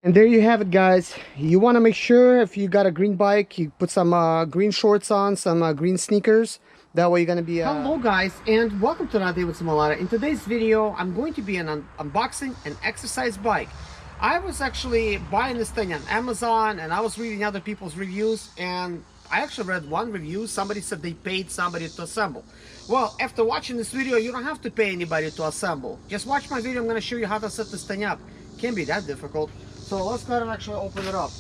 And there you have it, guys. You want to make sure if you got a green bike, you put some green shorts on, some green sneakers. That way you're going to be... Hello guys, and welcome to another day with Zimaleta. In today's video, I'm going to be unboxing an exercise bike. I was actually buying this thing on Amazon, and I was reading other people's reviews, and I actually read one review. Somebody said they paid somebody to assemble. Well, after watching this video, you don't have to pay anybody to assemble. Just watch my video. I'm going to show you how to set this thing up. Can't be that difficult. So let's go ahead and actually open it up.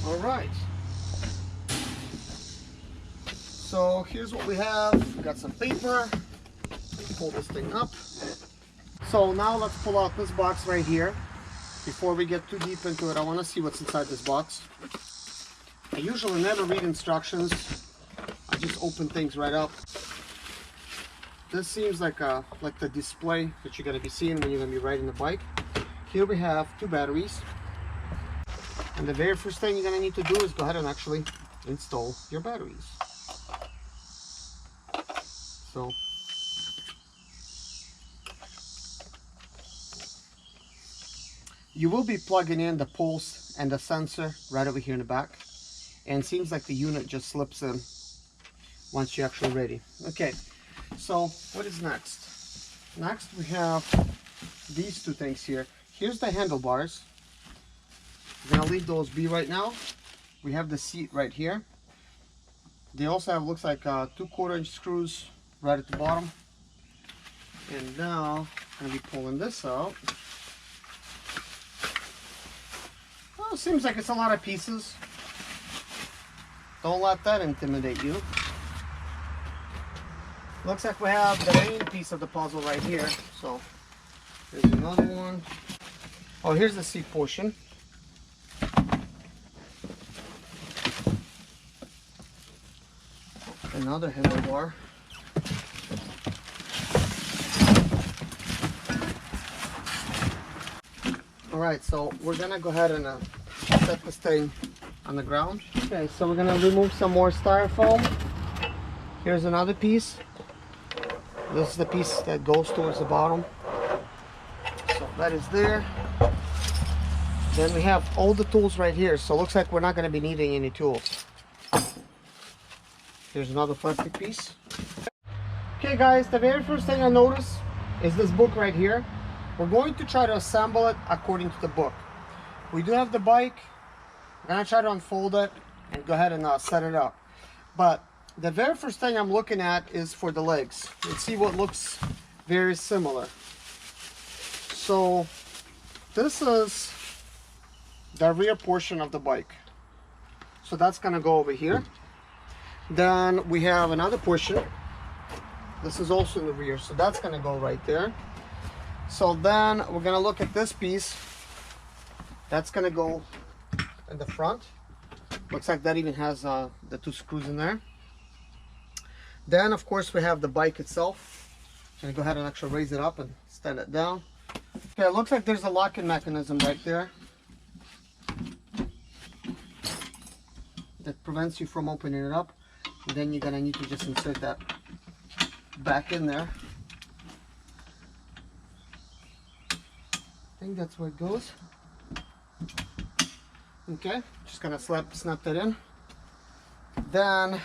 All right. So here's what we have. We got some paper. Pull this thing up. So now let's pull out this box right here. Before we get too deep into it, I want to see what's inside this box. I usually never read instructions. I just open things right up. This seems like the display that you're going to be seeing when you're going to be riding the bike. Here we have 2 batteries. And the very first thing you're going to need to do is go ahead and actually install your batteries. So you will be plugging in the pulse and the sensor right over here in the back, and it seems like the unit just slips in once you're actually ready. Okay, so what is next? Next we have these 2 things here. Here's the handlebars. I'm gonna leave those be right now. We have the seat right here. They also have, looks like 2 1/4-inch screws right at the bottom. And now I'm going to be pulling this out. Well, it seems like it's a lot of pieces. Don't let that intimidate you. Looks like we have the main piece of the puzzle right here. So there's another one. Oh, here's the seat portion. Another handlebar. Alright, so we're gonna go ahead and set this thing on the ground. Okay, so we're gonna remove some more styrofoam. Here's another piece. This is the piece that goes towards the bottom. So that is there. Then we have all the tools right here. So it looks like we're not gonna be needing any tools. Here's another plastic piece. Okay guys, the very first thing I notice is this book right here. We're going to try to assemble it according to the book. We do have the bike. I'm gonna try to unfold it and go ahead and set it up. But the very first thing I'm looking at is for the legs. Let's see what looks very similar. So this is the rear portion of the bike. So that's gonna go over here. Then we have another portion. This is also in the rear, so that's going to go right there. So then we're going to look at this piece. That's going to go in the front. Looks like that even has the 2 screws in there. Then of course we have the bike itself. I'm going to go ahead and actually raise it up and stand it down. Okay, it looks like there's a locking mechanism right there that prevents you from opening it up. And then you're going to need to just insert that back in there. I think that's where it goes. Okay, just going to snap that in. Then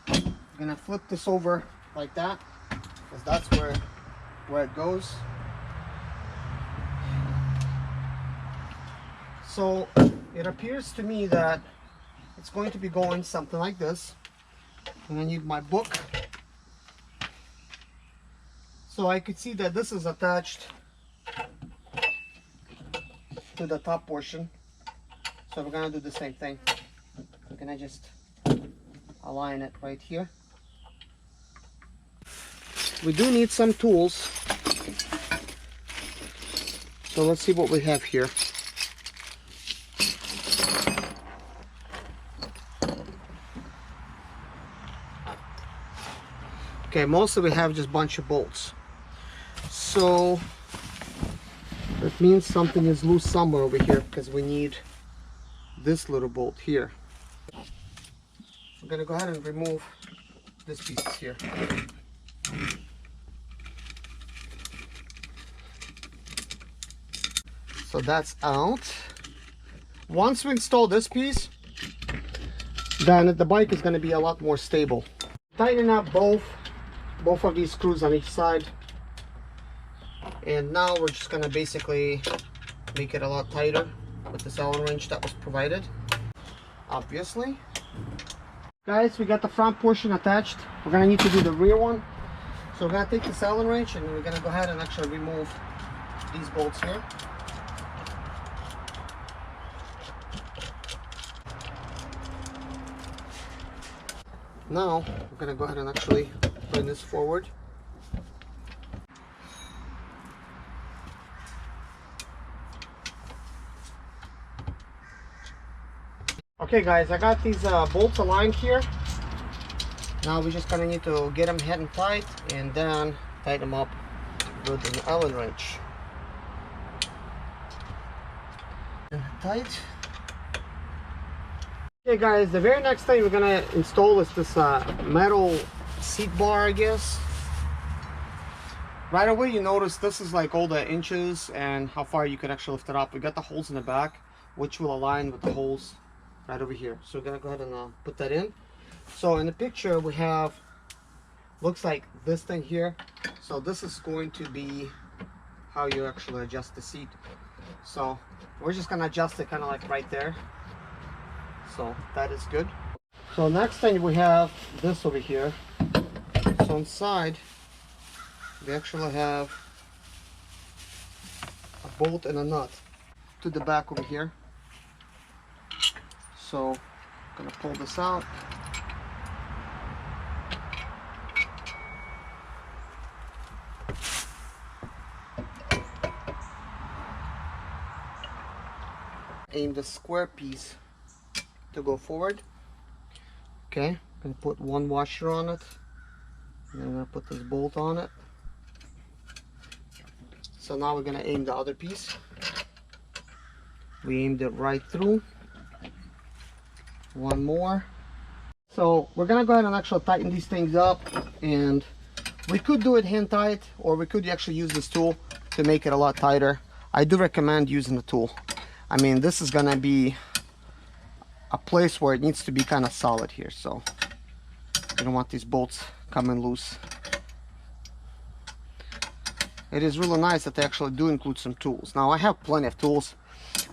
I'm going to flip this over like that, because that's where it goes. So it appears to me that it's going to be going something like this. And I need my book. So I could see that this is attached to the top portion. So we're gonna do the same thing. We're gonna just align it right here. We do need some tools. So let's see what we have here. Okay, mostly we have just a bunch of bolts. So that means something is loose somewhere over here, because we need this little bolt here. I'm gonna go ahead and remove this piece here. So that's out. Once we install this piece, then the bike is going to be a lot more stable. Tighten up both of these screws on each side, and now we're just going to basically make it a lot tighter with this Allen wrench that was provided, obviously. Guys, we got the front portion attached. We're going to need to do the rear one. So we're going to take this Allen wrench and we're going to go ahead and actually remove these bolts here. Now we're going to go ahead and actually bring this forward. Okay guys, I got these bolts aligned here. Now we're just going to need to get them head and tight, and then tighten them up with an Allen wrench. And tight. Okay guys, the very next thing we're gonna install is this metal seat bar, I guess. Right away you notice this is like all the inches and how far you can actually lift it up. We got the holes in the back, which will align with the holes right over here. So we're gonna go ahead and put that in. So in the picture we have, looks like this thing here. So this is going to be how you actually adjust the seat. So we're just gonna adjust it kind of like right there. So that is good. So next thing we have this over here. So inside we actually have a bolt and a nut to the back over here. So I'm gonna pull this out. Aim the square piece to go forward. Okay, I'm gonna put one washer on it, and then I'm gonna put this bolt on it. So now we're gonna aim the other piece. We aimed it right through. One more. So we're gonna go ahead and actually tighten these things up, and we could do it hand tight, or we could actually use this tool to make it a lot tighter. I do recommend using the tool. I mean, this is gonna be a place where it needs to be kind of solid here, so you don't want these bolts coming loose. It is really nice that they actually do include some tools. Now I have plenty of tools,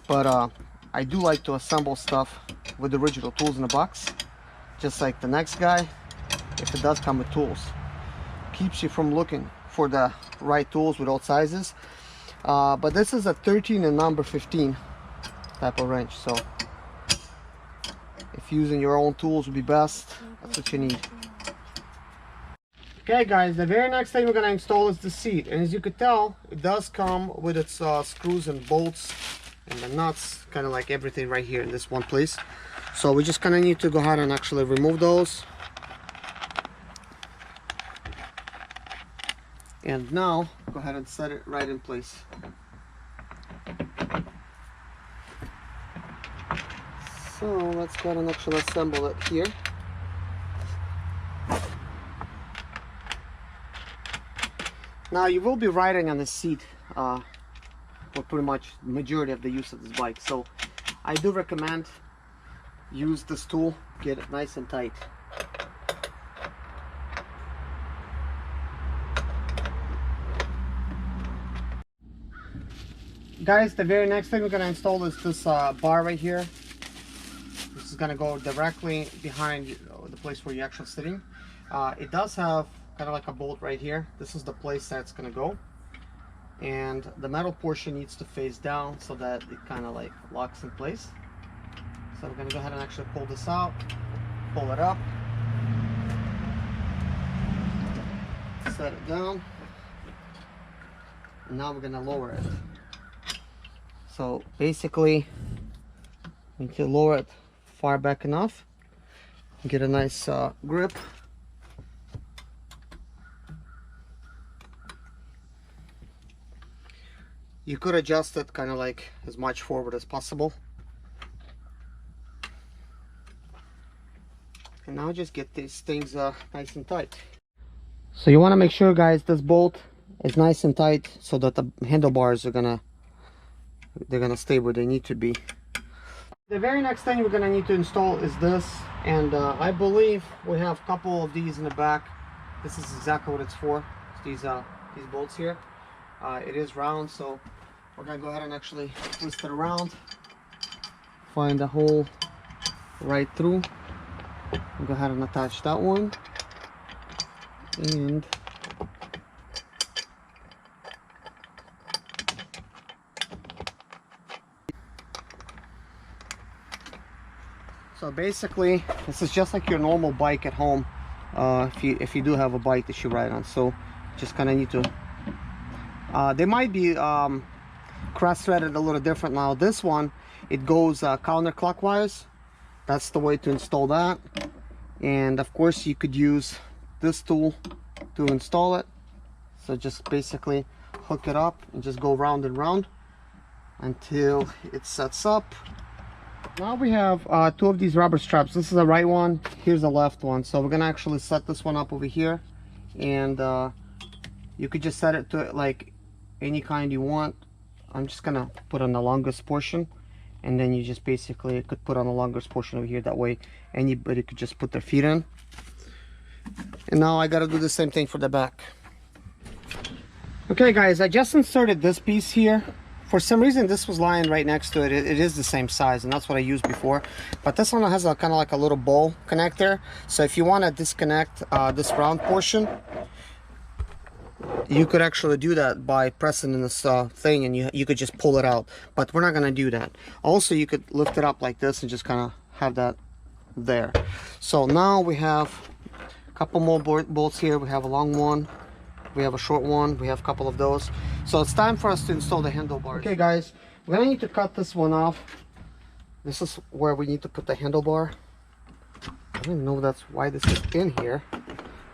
but I do like to assemble stuff with the original tools in the box, just like the next guy. If it does come with tools, keeps you from looking for the right tools with all sizes. But this is a 13 and number 15 type of wrench, so if using your own tools would be best, that's what you need. Okay guys, the very next thing we're going to install is the seat, and as you could tell, it does come with its screws and bolts and the nuts, kind of like everything right here in this one place. So we just kind of need to go ahead and actually remove those. And now go ahead and set it right in place. So let's go ahead and actually assemble it here. Now you will be riding on the seat for pretty much the majority of the use of this bike, so I do recommend use this tool, get it nice and tight. Guys, the very next thing we're going to install is this bar right here. This is going to go directly behind the place where you're actually sitting. It does have kind of like a bolt right here. This is the place that's going to go, and the metal portion needs to face down so that it kind of like locks in place. So we're going to go ahead and actually pull this out, pull it up, set it down, and now we're going to lower it. So basically we need to lower it far back enough, get a nice grip, You could adjust it kind of like as much forward as possible. And now just get these things nice and tight. So you want to make sure, guys, this bolt is nice and tight so that the handlebars are gonna stay where they need to be. The very next thing we're gonna need to install is this, and I believe we have a couple of these in the back. This is exactly what it's for. It's these bolts here. It is round, so we're gonna go ahead and actually twist it around, find the hole right through, and go ahead and attach that one, and so basically this is just like your normal bike at home, if you do have a bike that you ride on. So just kind of need to they might be cross-threaded a little different. Now this one, it goes counterclockwise. That's the way to install that. And of course you could use this tool to install it. So just basically hook it up and just go round and round until it sets up. Now we have two of these rubber straps. This is the right one, here's the left one. So we're gonna actually set this one up over here, and you could just set it to like any kind you want. I'm just gonna put on the longest portion, and then you just basically could put on the longest portion over here. That way anybody could just put their feet in. And now I gotta do the same thing for the back. Okay guys, I just inserted this piece here. For some reason this was lying right next to it. It is the same size, and that's what I used before. But this one has a kind of like a little bowl connector. So if you want to disconnect this round portion, you could actually do that by pressing in this thing, and you could just pull it out. But we're not going to do that. Also, you could lift it up like this and just kind of have that there. So now we have a couple more bolts here. We have a long one, we have a short one, we have a couple of those. So it's time for us to install the handlebars. Okay guys, we're gonna need to cut this one off. This is where we need to put the handlebar. I didn't know that's why this is in here,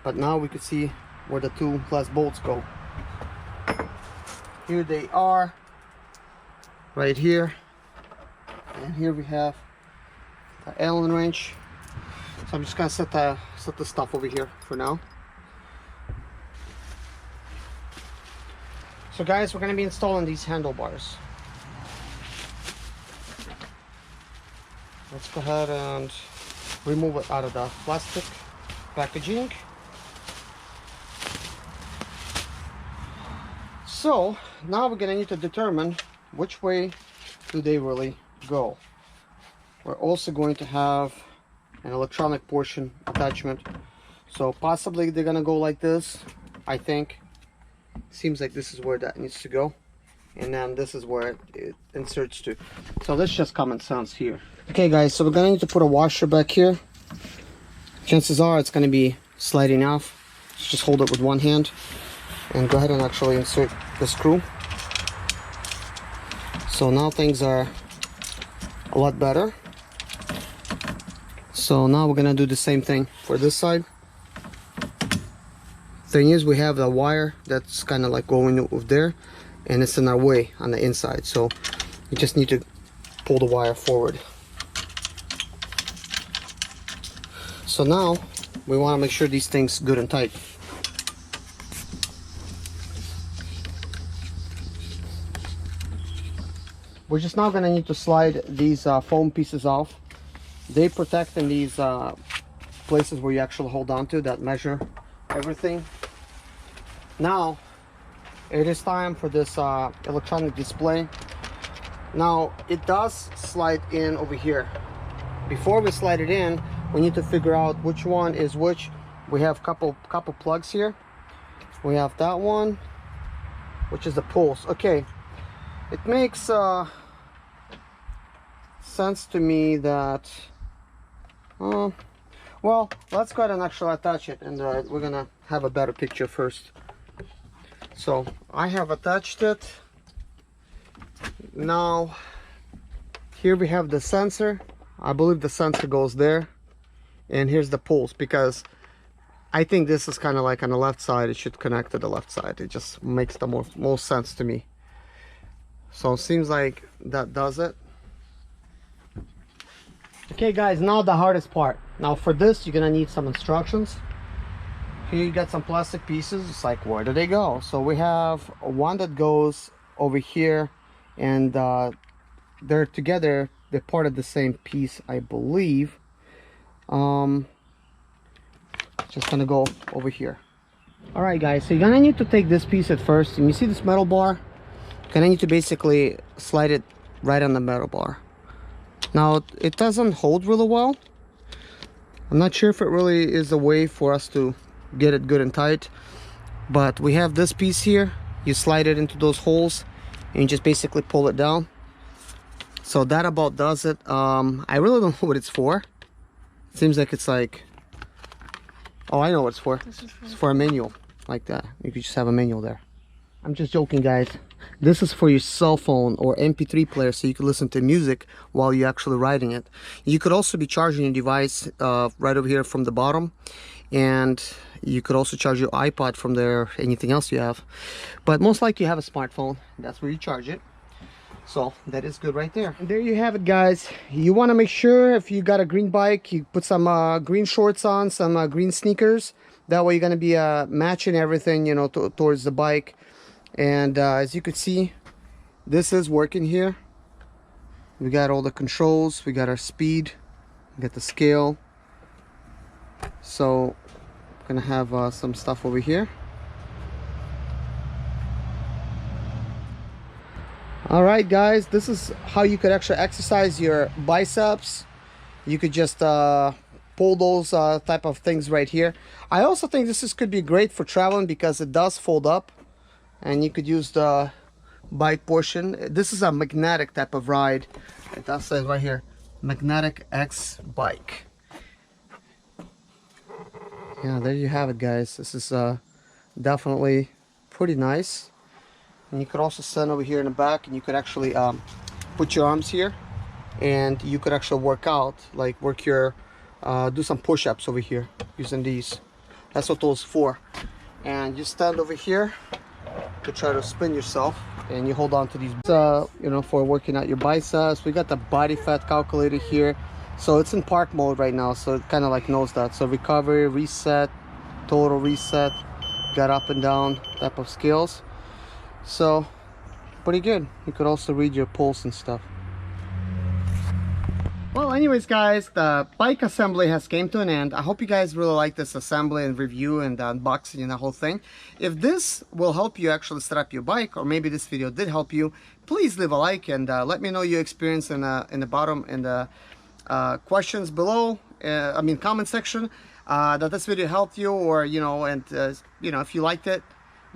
but now we could see where the two last bolts go. Here they are, right here, and here we have the Allen wrench. So I'm just gonna set the stuff over here for now. So guys, we're going to be installing these handlebars. Let's go ahead and remove it out of the plastic packaging. So now we're going to need to determine which way do they really go. We're also going to have an electronic portion attachment. So possibly they're going to go like this, I think. Seems like this is where that needs to go, and then this is where it inserts to. So that's just common sense here. Okay guys, so we're gonna need to put a washer back here. Chances are it's gonna be sliding off. Just hold it with one hand and go ahead and actually insert the screw. So now things are a lot better. So now we're gonna do the same thing for this side. Thing is, we have the wire that's kind of like going over there, and it's in our way on the inside, so you just need to pull the wire forward. So now we want to make sure these things good and tight. We're just now going to need to slide these foam pieces off. They protect in these places where you actually hold on to that measure everything. Now it is time for this electronic display. Now it does slide in over here. Before we slide it in, we need to figure out which one is which. We have couple plugs here. We have that one, which is the pulse. Okay, it makes sense to me that well, let's go ahead and actually attach it, and we're gonna have a better picture first. So I have attached it. Now here we have the sensor. I believe the sensor goes there, and here's the pulse, because I think this is kind of like on the left side. It should connect to the left side. It just makes the most sense to me. So it seems like that does it. Okay guys, now the hardest part. Now for this, you're gonna need some instructions. Here you got some plastic pieces. It's like, where do they go? So we have one that goes over here, and they're together. They're part of the same piece, I believe. Just gonna go over here. All right guys, so you're gonna need to take this piece at first, and you see this metal bar? You're gonna need to basically slide it right on the metal bar. Now it doesn't hold really well. I'm not sure if it really is a way for us to get it good and tight, but we have this piece here. You slide it into those holes and you just basically pull it down. So that about does it. I really don't know what it's for. It seems like it's like, oh, I know what it's for. It's for a manual like that. You could just have a manual there. I'm just joking guys. This is for your cell phone or MP3 player, so you can listen to music while you're actually riding it. You could also be charging your device right over here from the bottom, and you could also charge your iPod from there, anything else you have. But most likely you have a smartphone. That's where you charge it. So that is good right there. And there you have it guys. You want to make sure if you got a green bike, you put some green shorts on, some green sneakers. That way you're going to be matching everything, you know, towards the bike. And as you can see, this is working here. We got all the controls, we got our speed, we got the scale. So I'm gonna have some stuff over here. All right guys, this is how you could actually exercise your biceps. You could just pull those type of things right here. I also think this could be great for traveling because it does fold up, and you could use the bike portion. This is a magnetic type of ride. It does say right here, Magnetic X bike. Yeah, there you have it guys. This is definitely pretty nice. And you could also stand over here in the back, and you could actually put your arms here, and you could actually work out, like work your do some push-ups over here using these. That's what those for. And you stand over here to try to spin yourself, and you hold on to these you know, for working out your biceps. We got the body fat calculator here, so it's in park mode right now, so it kind of like knows that. So recovery, reset, total reset, got up and down type of scales. So pretty good. You could also read your pulse and stuff. Well, anyways guys, the bike assembly has came to an end. I hope you guys really like this assembly and review and unboxing and the whole thing. If this will help you actually set up your bike, or maybe this video did help you, please leave a like and let me know your experience in the bottom in the questions below. I mean comment section, that this video helped you, or you know, and you know, if you liked it,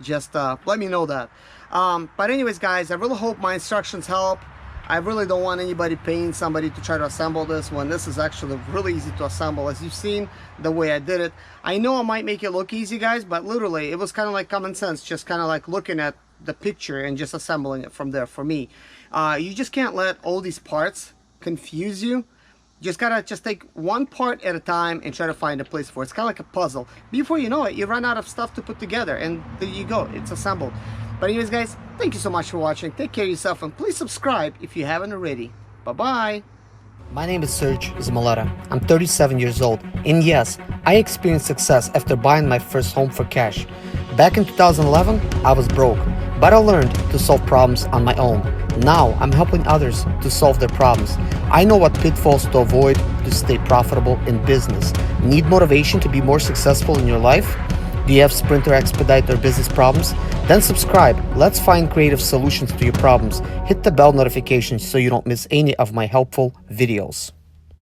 just let me know that. But anyways guys, I really hope my instructions help. I really don't want anybody paying somebody to try to assemble this when this is actually really easy to assemble. As you've seen the way I did it, I know I might make it look easy guys, but literally it was kind of like common sense, just kind of like looking at the picture and just assembling it from there for me. You just can't let all these parts confuse you. Just gotta take one part at a time and try to find a place for it. It's kind of like a puzzle. Before you know it, you run out of stuff to put together, and there you go, it's assembled. But anyways guys, thank you so much for watching. Take care of yourself, and please subscribe if you haven't already. Bye bye. My name is Serge Zimaleta. I'm 37 years old, and yes, I experienced success after buying my first home for cash. Back in 2011, I was broke, but I learned to solve problems on my own. Now I'm helping others to solve their problems. I know what pitfalls to avoid to stay profitable in business. Need motivation to be more successful in your life? Do you have Sprinter, Expedite, or business problems? Then subscribe. Let's find creative solutions to your problems. Hit the bell notification so you don't miss any of my helpful videos.